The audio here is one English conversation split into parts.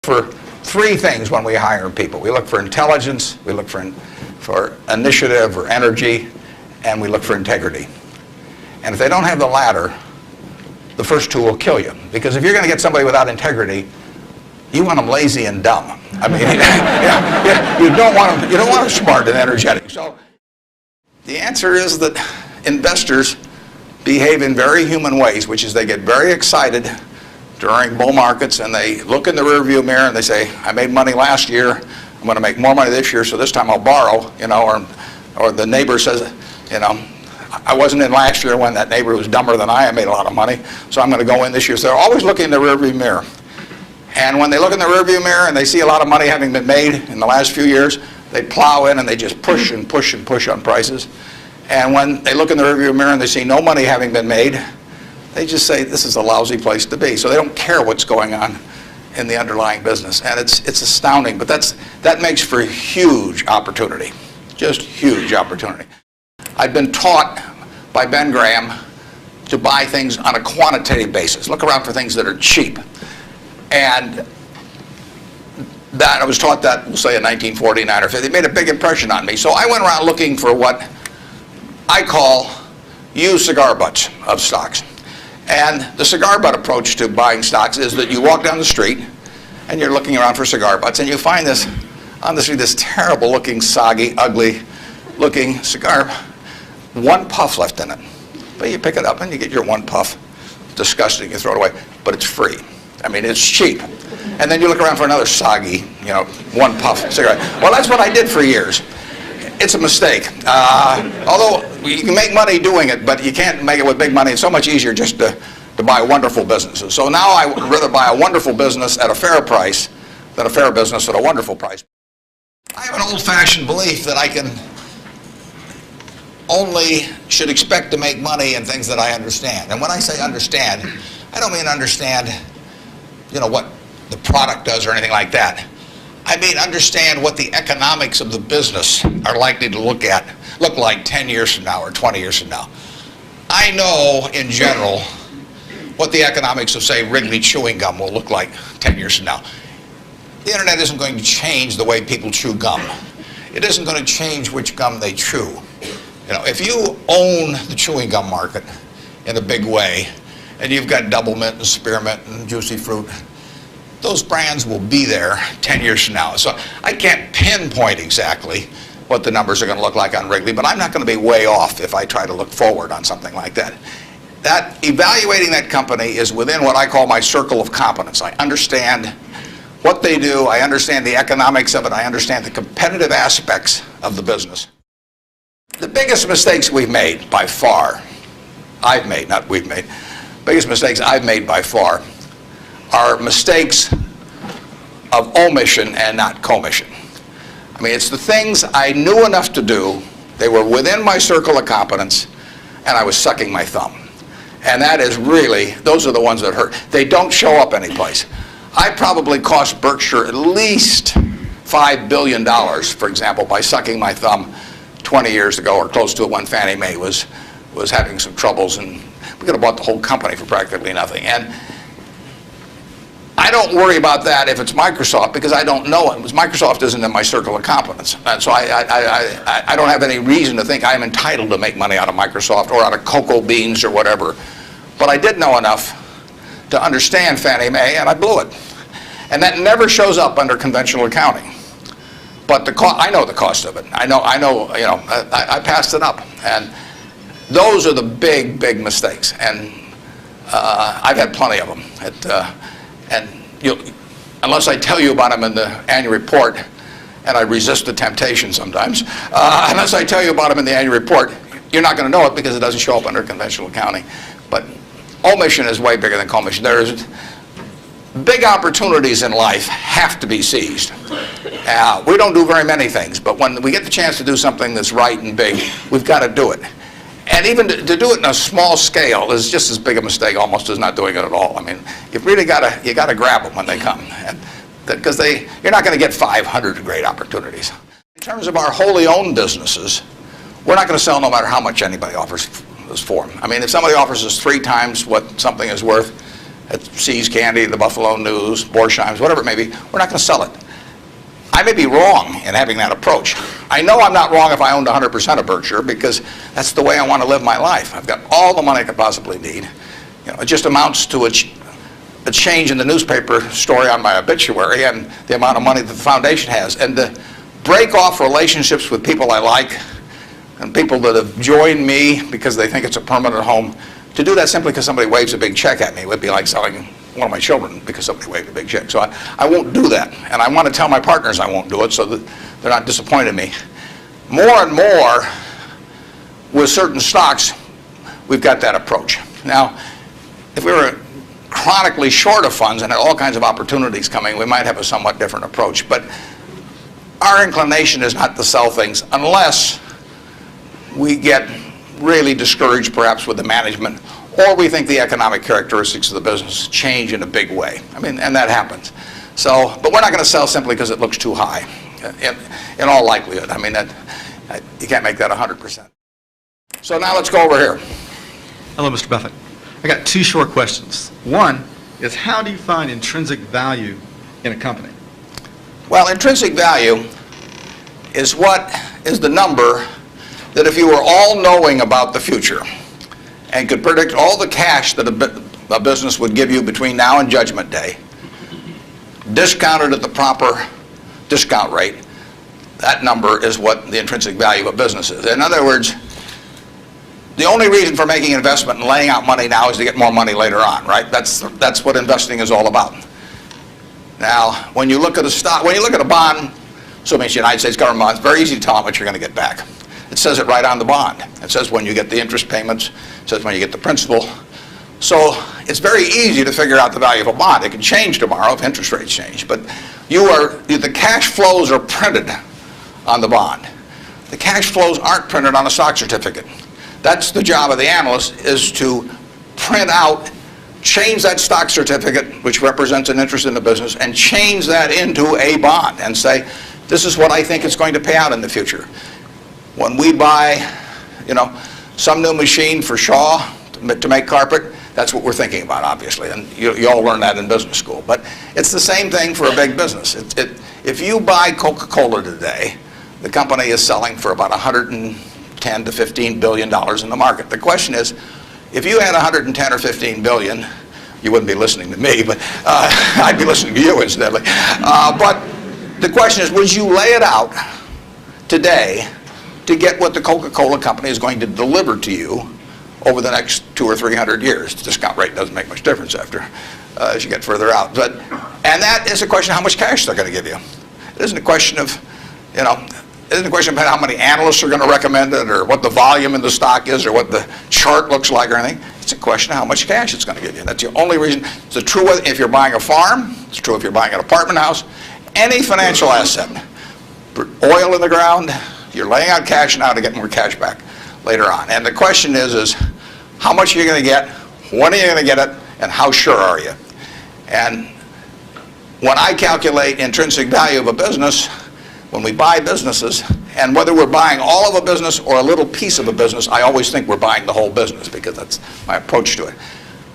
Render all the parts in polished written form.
For three things when we hire people. We look for intelligence, we look for initiative or energy, and we look for integrity. And if they don't have the latter, the first two will kill you. Because if you're going to get somebody without integrity, you want them lazy and dumb. I mean, you don't want them smart and energetic. So the answer is that investors behave in very human ways, which is they get very excited during bull markets and they look in the rearview mirror and they say, I made money last year, I'm going to make more money this year, so this time I'll borrow, or the neighbor says, I wasn't in last year when that neighbor was dumber than I made a lot of money, so I'm going to go in this year. So they're always looking in the rearview mirror. And when they look in the rearview mirror and they see a lot of money having been made in the last few years, they plow in and they just push and push and push on prices. And when they look in the rearview mirror and they see no money having been made, they just say, this is a lousy place to be. So they don't care what's going on in the underlying business. And it's astounding, but that makes for huge opportunity, just huge opportunity. I've been taught by Ben Graham to buy things on a quantitative basis. Look around for things that are cheap. And that I was taught that, we'll say in 1949 or 50. It made a big impression on me. So I went around looking for what I call used cigar butts of stocks. And the cigar butt approach to buying stocks is that you walk down the street and you're looking around for cigar butts and you find this on the street, this terrible looking, soggy, ugly looking cigar, one puff left in it. But you pick it up and you get your one puff. Disgusting, you throw it away, but it's free. I mean, it's cheap. And then you look around for another soggy, one puff cigarette. Well, that's what I did for years. It's a mistake. Although you can make money doing it, but you can't make it with big money. It's so much easier just to buy wonderful businesses. So now I would rather buy a wonderful business at a fair price than a fair business at a wonderful price. I have an old-fashioned belief that I should expect to make money in things that I understand. And when I say understand, I don't mean understand, what the product does or anything like that. I mean understand what the economics of the business are likely to look like 10 years from now or 20 years from now. I know in general what the economics of, say, Wrigley chewing gum will look like 10 years from now. The internet isn't going to change the way people chew gum. It isn't going to change which gum they chew. If you own the chewing gum market in a big way, and you've got Double Mint and Spearmint and Juicy Fruit, those brands will be there 10 years from now. So I can't pinpoint exactly what the numbers are going to look like on Wrigley, but I'm not going to be way off if I try to look forward on something like that. That evaluating that company is within what I call my circle of competence. I understand what they do, I understand the economics of it, I understand the competitive aspects of the business. The biggest mistakes we've made by far, biggest mistakes I've made by far are mistakes of omission and not commission. I mean, it's the things I knew enough to do, they were within my circle of competence, and I was sucking my thumb. And that is really, those are the ones that hurt. They don't show up anyplace. I probably cost Berkshire at least $5 billion, for example, by sucking my thumb 20 years ago or close to it when Fannie Mae was having some troubles, and we could have bought the whole company for practically nothing. And I don't worry about that if it's Microsoft because I don't know it. Microsoft isn't in my circle of competence. And so I don't have any reason to think I'm entitled to make money out of Microsoft or out of cocoa beans or whatever. But I did know enough to understand Fannie Mae, and I blew it. And that never shows up under conventional accounting. But I know the cost of it. I passed it up. And those are the big, big mistakes. And I've had plenty of them. And unless I tell you about them in the annual report, and I resist the temptation sometimes, unless I tell you about them in the annual report, you're not going to know it because it doesn't show up under conventional accounting. But omission is way bigger than commission. There's big opportunities in life have to be seized. We don't do very many things, but when we get the chance to do something that's right and big, we've got to do it. And even to do it in a small scale is just as big a mistake almost as not doing it at all. I mean, you've really got to grab them when they come, because you're not going to get 500 great opportunities. In terms of our wholly owned businesses, we're not going to sell no matter how much anybody offers us for them. I mean, if somebody offers us 3 times what something is worth, at See's Candy, the Buffalo News, Borsheim's, whatever it may be, we're not going to sell it. I may be wrong in having that approach. I know I'm not wrong if I owned 100% of Berkshire, because that's the way I want to live my life. I've got all the money I could possibly need. You know, it just amounts to a change in the newspaper story on my obituary and the amount of money that the foundation has. And to break off relationships with people I like and people that have joined me because they think it's a permanent home, to do that simply because somebody waves a big check at me would be like selling one of my children because somebody waved a big check. So I won't do that. And I want to tell my partners I won't do it so that they're not disappointed in me. More and more with certain stocks, we've got that approach. Now, if we were chronically short of funds and had all kinds of opportunities coming, we might have a somewhat different approach. But our inclination is not to sell things unless we get really discouraged perhaps with the management, or we think the economic characteristics of the business change in a big way. I mean, and that happens. So, but we're not going to sell simply because it looks too high, in all likelihood. I mean, you can't make that 100%. So now let's go over here. Hello, Mr. Buffett. I got two short questions. One is, how do you find intrinsic value in a company? Well, intrinsic value is the number that if you were all-knowing about the future and could predict all the cash that a business would give you between now and Judgment Day, discounted at the proper discount rate, that number is what the intrinsic value of a business is. In other words, the only reason for making an investment and laying out money now is to get more money later on, right? That's what investing is all about. Now, when you look at a stock, when you look at a bond, so it means the United States government bond, it's very easy to tell how much you're going to get back. It says it right on the bond. It says when you get the interest payments, it says when you get the principal. So it's very easy to figure out the value of a bond. It can change tomorrow if interest rates change, but the cash flows are printed on the bond. The cash flows aren't printed on a stock certificate. That's the job of the analyst, is to print out, change that stock certificate, which represents an interest in the business, and change that into a bond and say, this is what I think it's going to pay out in the future. When we buy, some new machine for Shaw to make carpet, that's what we're thinking about, obviously, and you all learn that in business school. But it's the same thing for a big business. If you buy Coca-Cola today, the company is selling for about $110 to $15 billion in the market. The question is, if you had 110 or 15 billion, you wouldn't be listening to me, but I'd be listening to you incidentally. But the question is, would you lay it out today to get what the Coca-Cola company is going to deliver to you over the next 200 or 300 years? The discount rate doesn't make much difference as you get further out. And that is a question of how much cash they're going to give you. It isn't a question of, it isn't a question of how many analysts are going to recommend it, or what the volume in the stock is, or what the chart looks like, or anything. It's a question of how much cash it's going to give you. That's the only reason. It's true if you're buying a farm. It's true if you're buying an apartment house. Any financial asset, oil in the ground, you're laying out cash now to get more cash back later on. And the question is how much are you going to get, when are you going to get it, and how sure are you? And when I calculate intrinsic value of a business, when we buy businesses, and whether we're buying all of a business or a little piece of a business, I always think we're buying the whole business, because that's my approach to it.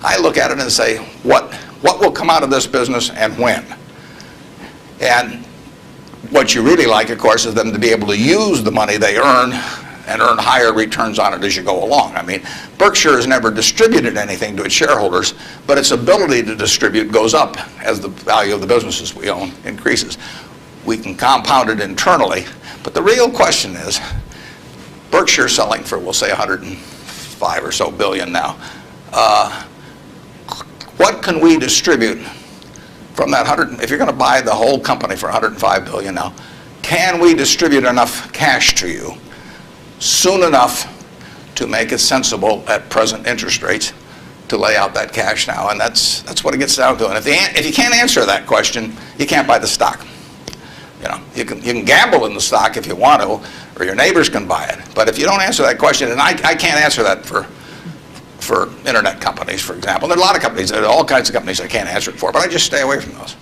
I look at it and say, what will come out of this business and when? And what you really like, of course, is them to be able to use the money they earn and earn higher returns on it as you go along. I mean, Berkshire has never distributed anything to its shareholders, but its ability to distribute goes up as the value of the businesses we own increases. We can compound it internally, but the real question is, Berkshire selling for, we'll say, 105 or so billion now. What can we distribute from that 100? If you're going to buy the whole company for 105 billion now, can we distribute enough cash to you soon enough to make it sensible at present interest rates to lay out that cash now? And that's what it gets down to. And if you can't answer that question, you can't buy the stock. You can gamble in the stock if you want to, or your neighbors can buy it. But if you don't answer that question, and I can't answer that for internet companies, for example. There are a lot of companies, there are all kinds of companies I can't answer it for, but I just stay away from those.